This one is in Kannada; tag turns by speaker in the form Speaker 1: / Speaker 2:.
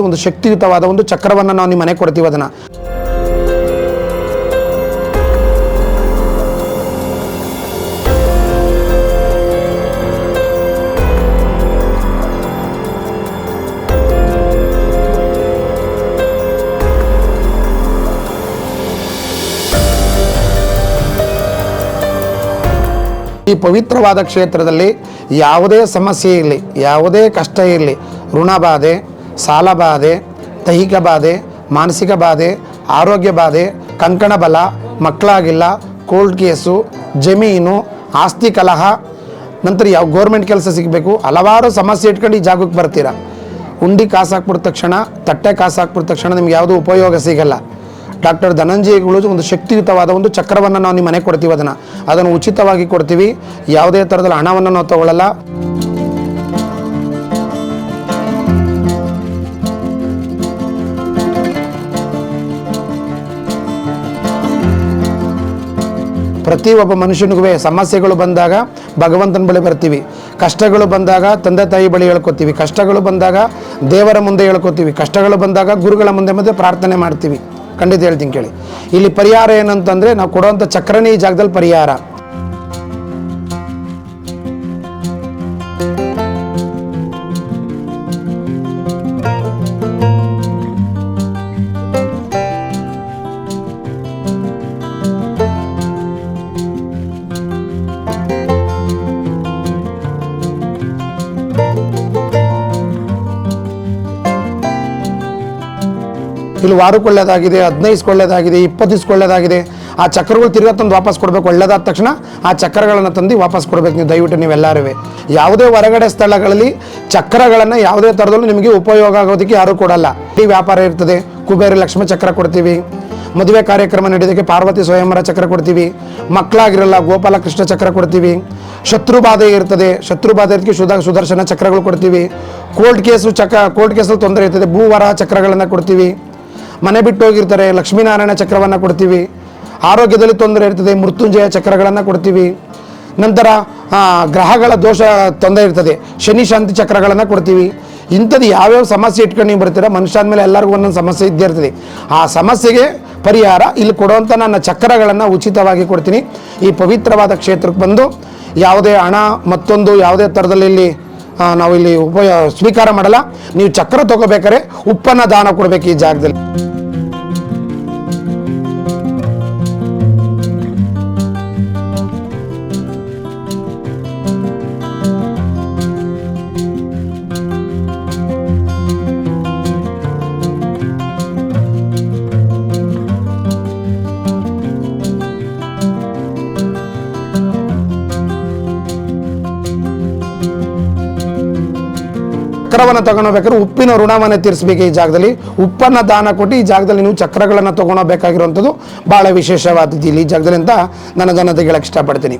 Speaker 1: ಒಂದು ಶಕ್ತಿಯುತವಾದ ಒಂದು ಚಕ್ರವನ್ನು ನಾವು ನಿಮ್ಮ ಮನೆ ಕೊಡ್ತೀವಿ. ಅದನ್ನು ಈ ಪವಿತ್ರವಾದ ಕ್ಷೇತ್ರದಲ್ಲಿ ಯಾವುದೇ ಸಮಸ್ಯೆ ಇರಲಿ, ಯಾವುದೇ ಕಷ್ಟ ಇರಲಿ, ಋಣಬಾಧೆ, ಸಾಲ ಬಾಧೆ, ದೈಹಿಕ ಬಾಧೆ, ಮಾನಸಿಕ ಬಾಧೆ, ಆರೋಗ್ಯ ಬಾಧೆ, ಕಂಕಣ ಬಲ, ಮಕ್ಕಳಾಗಿಲ್ಲ, ಕೋರ್ಟ್ ಕೇಸು, ಜಮೀನು, ಆಸ್ತಿ ಕಲಹ, ನಂತರ ಯಾವ ಗೋರ್ಮೆಂಟ್ ಕೆಲಸ ಸಿಗಬೇಕು, ಹಲವಾರು ಸಮಸ್ಯೆ ಇಟ್ಕೊಂಡು ಈ ಜಾಗಕ್ಕೆ ಬರ್ತೀರಾ. ಉಂಡಿ ಕಾಸು ಹಾಕ್ಬಿಟ್ಟ ತಕ್ಷಣ, ತಟ್ಟೆ ಕಾಸು ಹಾಕ್ಬಿಟ್ಟ ತಕ್ಷಣ ನಿಮ್ಗೆ ಯಾವುದೂ ಉಪಯೋಗ ಸಿಗಲ್ಲ. ಡಾಕ್ಟರ್ ಧನಂಜಯಗಳು ಒಂದು ಶಕ್ತಿಯುತವಾದ ಒಂದು ಚಕ್ರವನ್ನು ನಾವು ನಿಮ್ಮ ಮನೆ ಕೊಡ್ತೀವಿ. ಅದನ್ನು ಉಚಿತವಾಗಿ ಕೊಡ್ತೀವಿ. ಯಾವುದೇ ಥರದಲ್ಲಿ ಹಣವನ್ನು ನಾವು ತಗೊಳ್ಳಲ್ಲ. ಪ್ರತಿಯೊಬ್ಬ ಮನುಷ್ಯನಿಗೂ ಸಮಸ್ಯೆಗಳು ಬಂದಾಗ ಭಗವಂತನ ಬಳಿ ಬರ್ತೀವಿ, ಕಷ್ಟಗಳು ಬಂದಾಗ ತಂದೆ ತಾಯಿ ಬಳಿ ಹೇಳ್ಕೊತೀವಿ, ಕಷ್ಟಗಳು ಬಂದಾಗ ದೇವರ ಮುಂದೆ ಹೇಳ್ಕೊತೀವಿ, ಕಷ್ಟಗಳು ಬಂದಾಗ ಗುರುಗಳ ಮುಂದೆ ಪ್ರಾರ್ಥನೆ ಮಾಡ್ತೀವಿ. ಖಂಡಿತ ಹೇಳ್ತೀನಿ ಕೇಳಿ. ಇಲ್ಲಿ ಪರಿಹಾರ ಏನಂತಂದರೆ ನಾವು ಕೊಡುವಂಥ ಚಕ್ರನೇ ಈ ಜಾಗದಲ್ಲಿ ಪರಿಹಾರ. ಇಲ್ಲಿ ವಾರಕ್ಕೆ ಒಳ್ಳೆಯದಾಗಿದೆ, 15 ಒಳ್ಳೆಯದಾಗಿದೆ, 20 ಒಳ್ಳೆಯದಾಗಿದೆ. ಆ ಚಕ್ರಗಳು ತಿರ್ಗಾ ತಂದು ವಾಪಸ್ ಕೊಡಬೇಕು. ಒಳ್ಳೆದಾದ ತಕ್ಷಣ ಆ ಚಕ್ರಗಳನ್ನು ತಂದು ವಾಪಸ್ ಕೊಡಬೇಕು. ನೀವು ದಯವಿಟ್ಟು ನೀವೆಲ್ಲರೂ ಯಾವುದೇ ಹೊರಗಡೆ ಸ್ಥಳಗಳಲ್ಲಿ ಚಕ್ರಗಳನ್ನು ಯಾವುದೇ ಥರದಲ್ಲೂ ನಿಮಗೆ ಉಪಯೋಗ ಆಗೋದಕ್ಕೆ ಯಾರೂ ಕೊಡಲ್ಲ. ಈ ವ್ಯಾಪಾರ ಇರ್ತದೆ, ಕುಬೇರ ಲಕ್ಷ್ಮಿ ಚಕ್ರ ಕೊಡ್ತೀವಿ. ಮದುವೆ ಕಾರ್ಯಕ್ರಮ ನಡೆಯೋದಕ್ಕೆ ಪಾರ್ವತಿ ಸ್ವಯಂವರ ಚಕ್ರ ಕೊಡ್ತೀವಿ. ಮಕ್ಕಳಾಗಿರಲ್ಲ, ಗೋಪಾಲ ಕೃಷ್ಣ ಚಕ್ರ ಕೊಡ್ತೀವಿ. ಶತ್ರು ಬಾಧೆ ಇರ್ತದೆ, ಶತ್ರು ಬಾಧೆ ಇರೋದಕ್ಕೆ ಸುದರ್ಶನ ಚಕ್ರಗಳು ಕೊಡ್ತೀವಿ. ಕೋರ್ಟ್ ಕೇಸಲ್ಲಿ ತೊಂದರೆ ಇರ್ತದೆ, ಭೂವರ ಚಕ್ರಗಳನ್ನು ಕೊಡ್ತೀವಿ. ಮನೆ ಬಿಟ್ಟು ಹೋಗಿರ್ತಾರೆ, ಲಕ್ಷ್ಮೀನಾರಾಯಣ ಚಕ್ರವನ್ನು ಕೊಡ್ತೀವಿ. ಆರೋಗ್ಯದಲ್ಲಿ ತೊಂದರೆ ಇರ್ತದೆ, ಮೃತ್ಯುಂಜಯ ಚಕ್ರಗಳನ್ನು ಕೊಡ್ತೀವಿ. ನಂತರ ಗ್ರಹಗಳ ದೋಷ ತೊಂದರೆ ಇರ್ತದೆ, ಶನಿ ಶಾಂತಿ ಚಕ್ರಗಳನ್ನು ಕೊಡ್ತೀವಿ. ಇಂಥದ್ದು ಯಾವ್ಯಾವ ಸಮಸ್ಯೆ ಇಟ್ಕೊಂಡು ನೀವು ಬರ್ತೀರ, ಮನುಷ್ಯ ಆದಮೇಲೆ ಎಲ್ಲರಿಗೂ ಒಂದೊಂದು ಸಮಸ್ಯೆ ಇದ್ದೇ ಇರ್ತದೆ. ಆ ಸಮಸ್ಯೆಗೆ ಪರಿಹಾರ ಇಲ್ಲಿ ಕೊಡುವಂಥ ನನ್ನ ಚಕ್ರಗಳನ್ನು ಉಚಿತವಾಗಿ ಕೊಡ್ತೀನಿ. ಈ ಪವಿತ್ರವಾದ ಕ್ಷೇತ್ರಕ್ಕೆ ಬಂದು ಯಾವುದೇ ಹಣ ಮತ್ತೊಂದು ಯಾವುದೇ ಥರದಲ್ಲಿ ಇಲ್ಲಿ ನಾವು ಇಲ್ಲಿ ಸ್ವೀಕಾರ ಮಾಡಲ್ಲ. ನೀವು ಚಕ್ರ ತಗೋಬೇಕಾದ್ರೆ ಉಪ್ಪನ್ನು ದಾನ ಕೊಡಬೇಕು ಈ ಜಾಗದಲ್ಲಿ. ಚಕ್ರವನ್ನು ತಗೊಂಡೋಗ್ಬೇಕಾದ್ರೆ ಉಪ್ಪಿನ ಋಣವನ್ನು ತೀರಿಸಬೇಕು. ಈ ಜಾಗದಲ್ಲಿ ಉಪ್ಪನ್ನು ದಾನ ಕೊಟ್ಟು ಈ ಜಾಗದಲ್ಲಿ ನೀವು ಚಕ್ರಗಳನ್ನು ತಗೊಂಡೋಗ್ಬೇಕಾಗಿರುವಂಥದ್ದು ಭಾಳ ವಿಶೇಷವಾದದ್ದು ಇಲ್ಲಿ ಈ ಜಾಗದಲ್ಲಿ ಅಂತ ನಾನು ಅದನ್ನು ಹೇಳಕ್ಕೆ ಇಷ್ಟಪಡ್ತೀನಿ.